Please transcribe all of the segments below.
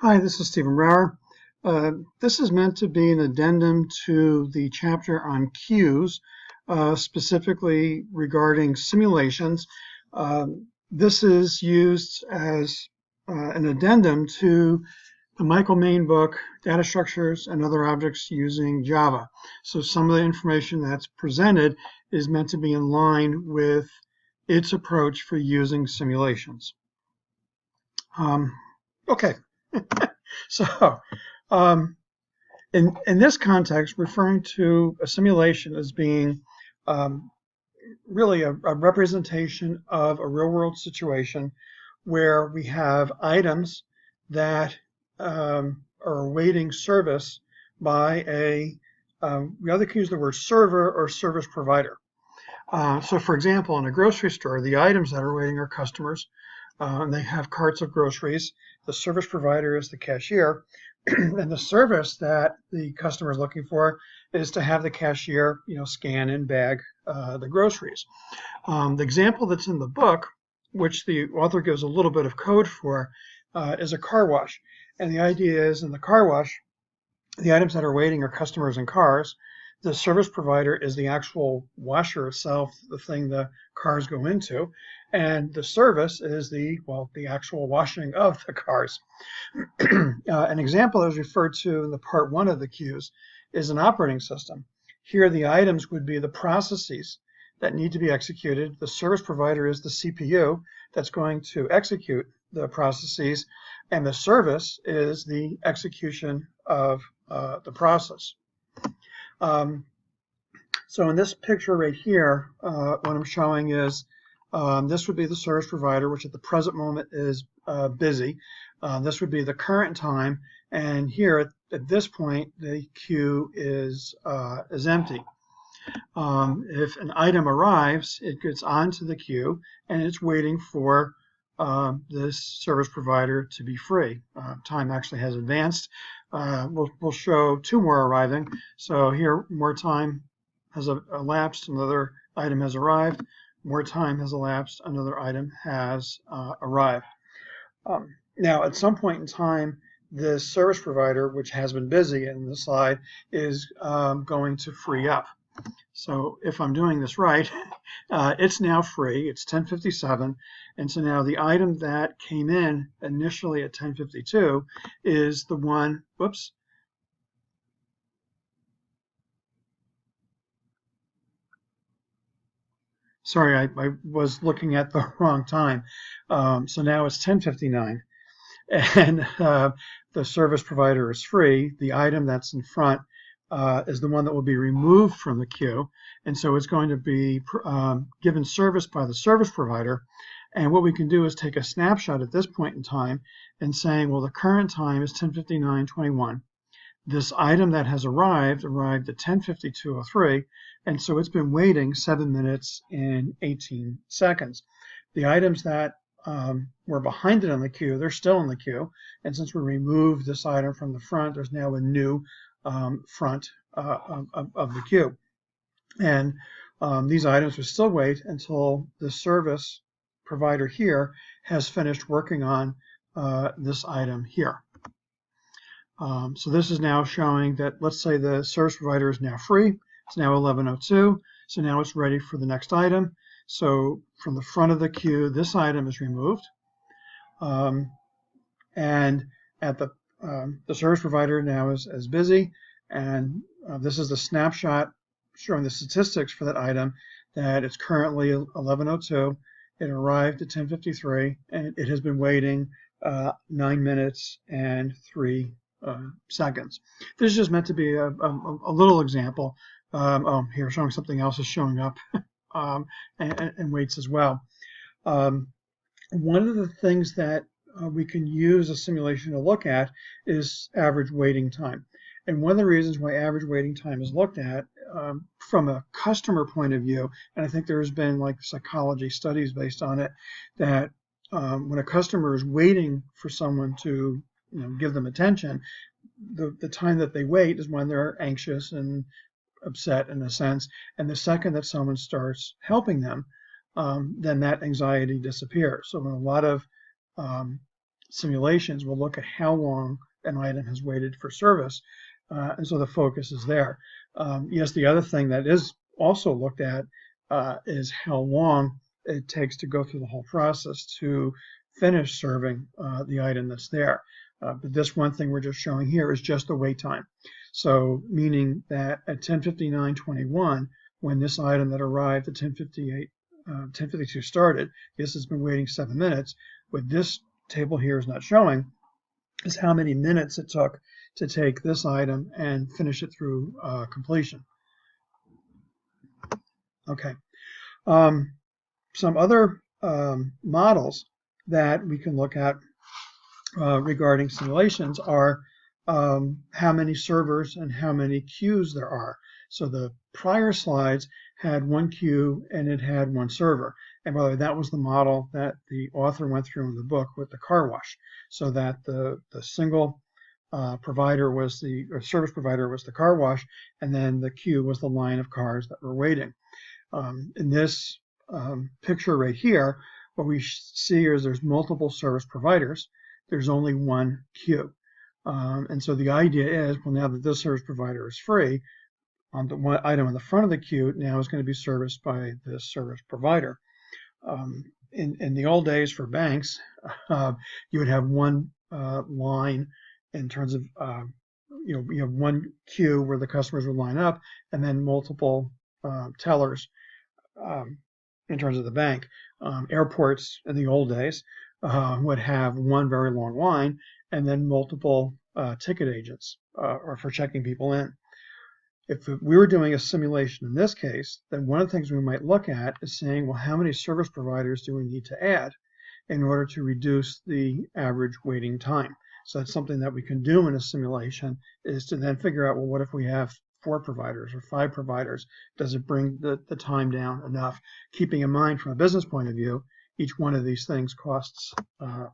Hi, this is Stephen Brower. This is meant to be an addendum to the chapter on cues, specifically regarding simulations. This is used as an addendum to the Michael Main book, Data Structures and Other Objects Using Java. So some of the information that's presented is meant to be in line with its approach for using simulations. Okay. So, in this context, referring to a simulation as being really a representation of a real-world situation where we have items that are awaiting service by we either use the word server or service provider. So, for example, in a grocery store, the items that are awaiting are customers. And they have carts of groceries. The service provider is the cashier, and the service that the customer is looking for is to have the cashier, scan and bag the groceries. The example that's in the book, which the author gives a little bit of code for, is a car wash. And the idea is in the car wash, the items that are waiting are customers and cars. The service provider is the actual washer itself, the thing the cars go into, and the service is the actual washing of the cars. An example that was referred to in the part 1 of the cues is an operating system. Here the items would be the processes that need to be executed. The service provider is the CPU that's going to execute the processes, and the service is the execution of the process. So in this picture right here, what I'm showing is this would be the service provider, which at the present moment is busy. This would be the current time, and here at this point the queue is empty. If an item arrives, it gets onto the queue and it's waiting for this service provider to be free. Time actually has advanced. We'll show 2 more arriving. So here more time has elapsed, another item has arrived. More time has elapsed, another item has arrived. Now, at some point in time, the service provider, which has been busy in the slide, is going to free up. So if I'm doing this right, it's now free. It's 10:57, and so now the item that came in initially at 10:52 is the one. Whoops. Sorry, I was looking at the wrong time. So now it's 10:59, and the service provider is free. The item that's in front is the one that will be removed from the queue, and so it's going to be given service by the service provider. And what we can do is take a snapshot at this point in time and saying, well, the current time is 10:59:21. This item that has arrived at 10:52:03, and so it's been waiting 7 minutes and 18 seconds. The items that were behind it on the queue, they're still in the queue, and since we removed this item from the front, there's now a new front of the queue. And these items will still wait until the service provider here has finished working on this item here. So this is now showing that, let's say the service provider is now free. It's now 11:02, so now it's ready for the next item. So from the front of the queue, this item is removed. And at the service provider now is busy, and this is the snapshot showing the statistics for that item, that it's currently 11:02. It arrived at 10:53, and it has been waiting 9 minutes and 3 seconds. This is just meant to be a little example. Here, showing something else is showing up and waits as well. One of the things that we can use a simulation to look at is average waiting time. And one of the reasons why average waiting time is looked at from a customer point of view, and I think there's been psychology studies based on it, that when a customer is waiting for someone to give them attention, the time that they wait is when they're anxious and upset in a sense, and the second that someone starts helping them, then that anxiety disappears. So in a lot of simulations will look at how long an item has waited for service, and so the focus is there. Yes, the other thing that is also looked at is how long it takes to go through the whole process to finish serving the item that's there. But this one thing we're just showing here is just the wait time. So meaning that at 10:59:21, when this item that arrived at 10:52 started, this has been waiting 7 minutes. What this table here is not showing is how many minutes it took to take this item and finish it through completion. Okay. Some other models that we can look at regarding simulations are how many servers and how many queues there are. So the prior slides had one queue and it had one server. And by the way, that was the model that the author went through in the book with the car wash, so that the single provider was or service provider was the car wash, and then the queue was the line of cars that were waiting. In this picture right here, what we see is there's multiple service providers. There's only one queue. And so the idea is, well, now that this service provider is free, on the one item in the front of the queue now is going to be serviced by this service provider. In the old days for banks, you would have one line in terms of, you have one queue where the customers would line up, and then multiple tellers in terms of the bank. Airports in the old days would have one very long line and then multiple ticket agents or for checking people in. If we were doing a simulation in this case, then one of the things we might look at is saying, well, how many service providers do we need to add in order to reduce the average waiting time? So that's something that we can do in a simulation, is to then figure out, well, what if we have 4 providers or 5 providers? Does it bring the time down enough? Keeping in mind, from a business point of view, each one of these things costs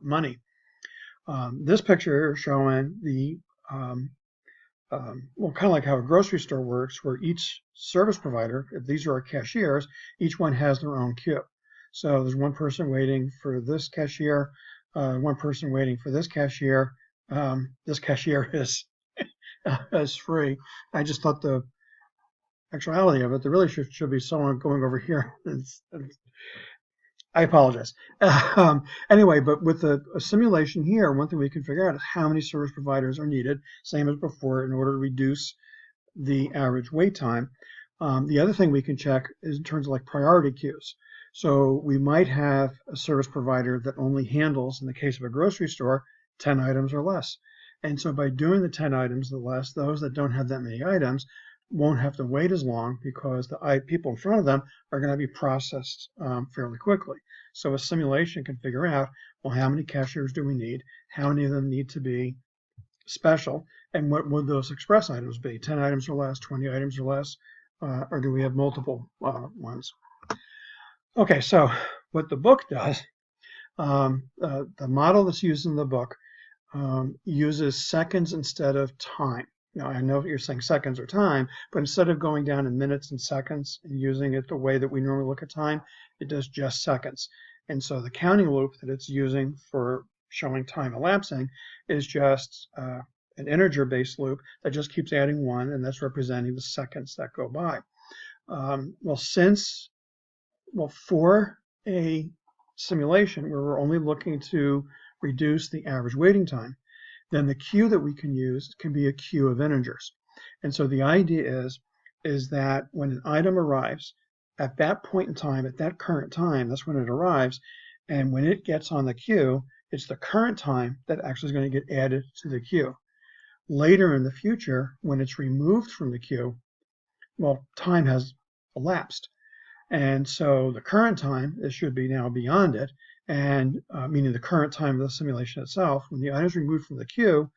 money. This picture is showing the well, kind of like how a grocery store works, where each service provider, if these are our cashiers, each one has their own queue. So there's one person waiting for this cashier, one person waiting for this cashier. This cashier is free. I just thought the actuality of it, there really should be someone going over here. I apologize. Anyway, but with a simulation here, one thing we can figure out is how many service providers are needed, same as before, in order to reduce the average wait time. The other thing we can check is in terms of like priority queues. So we might have a service provider that only handles, in the case of a grocery store, 10 items or less. And so by doing the 10 items or less, those that don't have that many items won't have to wait as long, because the people in front of them are going to be processed fairly quickly. So a simulation can figure out, well, how many cashiers do we need? How many of them need to be special? And what would those express items be? 10 items or less, 20 items or less, or do we have multiple ones? Okay, so what the book does, the model that's used in the book uses seconds instead of time. Now, I know you're saying seconds or time, but instead of going down in minutes and seconds and using it the way that we normally look at time, it does just seconds. And so the counting loop that it's using for showing time elapsing is just an integer-based loop that just keeps adding 1, and that's representing the seconds that go by. For a simulation where we're only looking to reduce the average waiting time, then the queue that we can use can be a queue of integers. And so the idea is that when an item arrives, at that point in time, at that current time, that's when it arrives, and when it gets on the queue, it's the current time that actually is going to get added to the queue. Later in the future, when it's removed from the queue, well, time has elapsed. And so the current time, it should be now beyond it, and meaning the current time of the simulation itself. When the item is removed from the queue,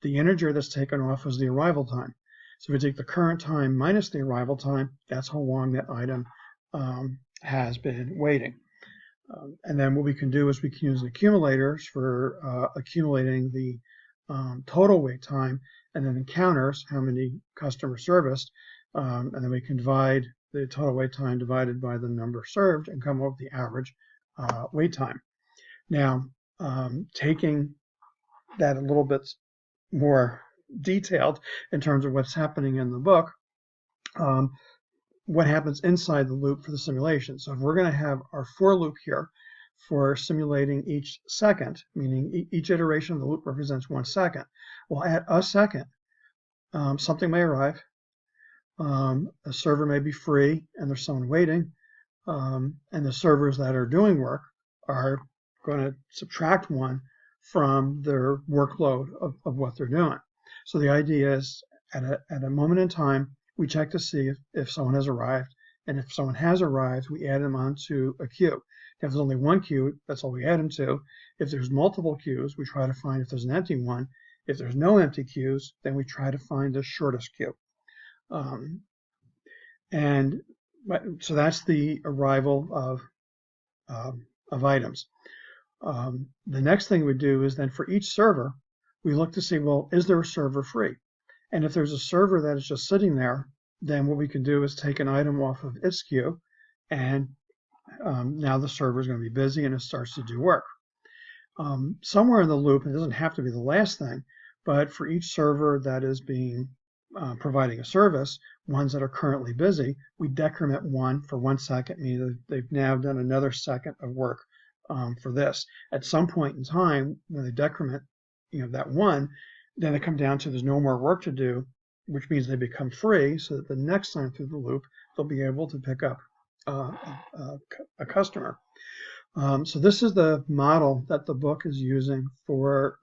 the integer that's taken off is the arrival time. So if we take the current time minus the arrival time, that's how long that item has been waiting. And then what we can do is we can use accumulators for accumulating the total wait time, and then counters, how many customers serviced, and then we can divide the total wait time divided by the number served and come up with the average wait time. Now, taking that a little bit more detailed in terms of what's happening in the book, what happens inside the loop for the simulation. So if we're going to have our for loop here for simulating each second, meaning each iteration of the loop represents 1 second, well, at a second, something may arrive, a server may be free, and there's someone waiting, and the servers that are doing work are going to subtract 1 from their workload of what they're doing. So the idea is at a moment in time, we check to see if someone has arrived, and if someone has arrived, we add them onto a queue. If there's only 1 queue, that's all we add them to. If there's multiple queues, we try to find if there's an empty one. If there's no empty queues, then we try to find the shortest queue. And so that's the arrival of items. The next thing we do is then for each server, we look to see, well, is there a server free? And if there's a server that is just sitting there, then what we can do is take an item off of its queue, and now the server is going to be busy and it starts to do work. Somewhere in the loop, it doesn't have to be the last thing, but for each server that is being providing a service, ones that are currently busy, we decrement 1 for 1 second, meaning that they've now done another second of work for this. At some point in time, when they decrement, that 1, then they come down to there's no more work to do, which means they become free, so that the next time through the loop, they'll be able to pick up a customer. So this is the model that the book is using for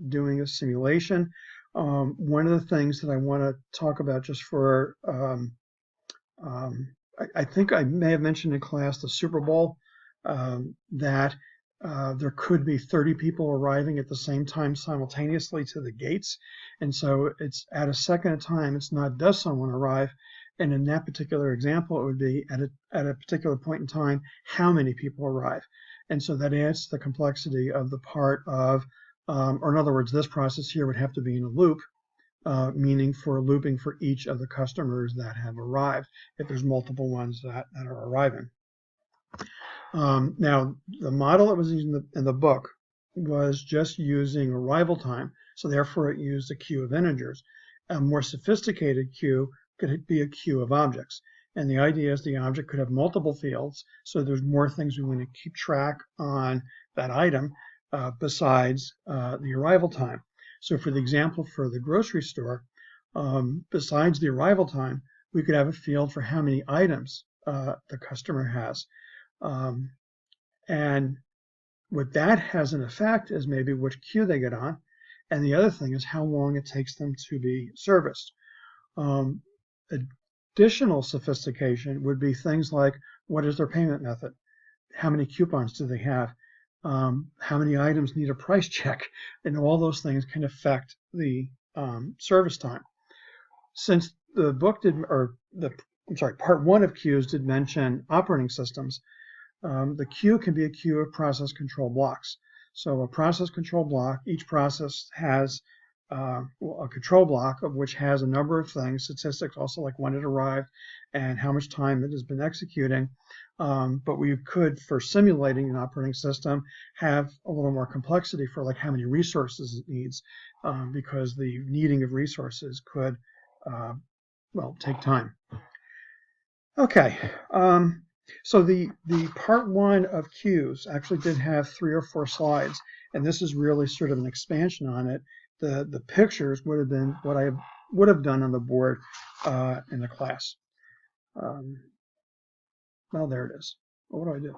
doing a simulation. One of the things that I want to talk about just for, I think I may have mentioned in class the Super Bowl, that there could be 30 people arriving at the same time simultaneously to the gates. And so it's at a second at a time. It's not does someone arrive. And in that particular example, it would be at a particular point in time, how many people arrive. And so that adds to the complexity of the part of, or in other words, this process here would have to be in a loop, meaning for looping for each of the customers that have arrived, if there's multiple ones that are arriving. Now, the model that was used in the book was just using arrival time, so therefore it used a queue of integers. A more sophisticated queue could be a queue of objects. And the idea is the object could have multiple fields, so there's more things we want to keep track on that item besides the arrival time. So for the example for the grocery store, besides the arrival time, we could have a field for how many items the customer has. And what that has an effect is maybe which queue they get on, and the other thing is how long it takes them to be serviced. Additional sophistication would be things like, what is their payment method? How many coupons do they have? How many items need a price check? And all those things can affect the service time. Since the book did, or part 1 of queues did mention operating systems, the queue can be a queue of process control blocks. So a process control block, each process has a control block of which has a number of things, statistics also like when it arrived and how much time it has been executing. But we could, for simulating an operating system, have a little more complexity for like how many resources it needs, because the needing of resources could, take time. Okay. So the part 1 of queues actually did have 3 or 4 slides, and this is really sort of an expansion on it. The pictures would have been what I would have done on the board in the class. Well, there it is. What do I do?